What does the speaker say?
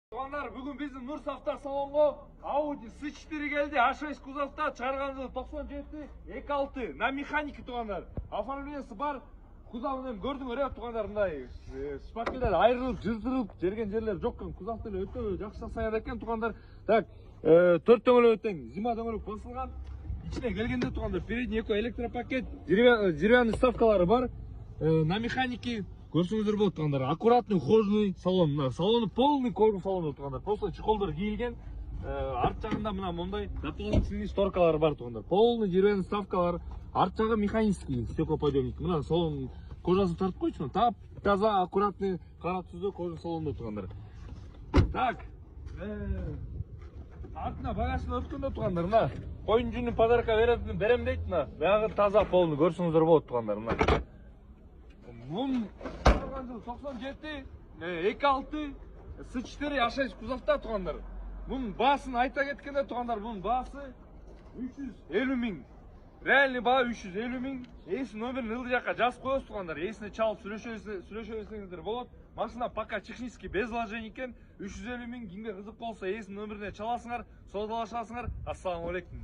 Тугандар, бүгін біздің Нұрс автор салонға Audi S4 келді. A6 кузовта, шығарған жылы 97, 2.6 на механике тугандар. Оформлениясы бар. Кузовын көрдіңдер, тугандар, мындай шпакелер айырылып, жыртылып, жерген жерлер жоқ екен. Кузовты өте жақсы жасаған екен тугандар. Так, 4 дөңгелек өтең, зима дөңгелек басылған. İçine келгенде тугандар, передний эко электропакет, деревянный ставкалары бар. На механике көрсеңіздер болады тугандар. Аккуратный, ухоженный салон. Салоны полный кожа салоны тугандар. Просто чехолдар киілген. Арт жағында мына мындай дополнительный шторкалар бар тугандар. Полный деревянный ставкалар. Арт жағы механический стеклоподъемник. Мына салон кожасы тартып қойшы. Тап таза, аккуратный, қара түсті кожа салонда тугандар. Так. Артына багажына өткенде тугандар, мына қойын жүнін подарка берем дейді, мына. Бағы таза полный көрсеңіздер болады тугандар, мына. Бұн 97, 2.6, S4, A6 кузовта тугандар. Бұн басын айта кеткенде тугандар, бұн басы 350 мың. Реальный баа 350 мың. Есі номерін ылды жаққа жазып қойыз тугандар. Есіне чалып сүрешөйсеңіздер болады. Машина пока технически без вложений екен. 350 мың. Кімге қызық болса есінің номеріне чаласыңар, саудалашасыңар. Ассаламу алейкум.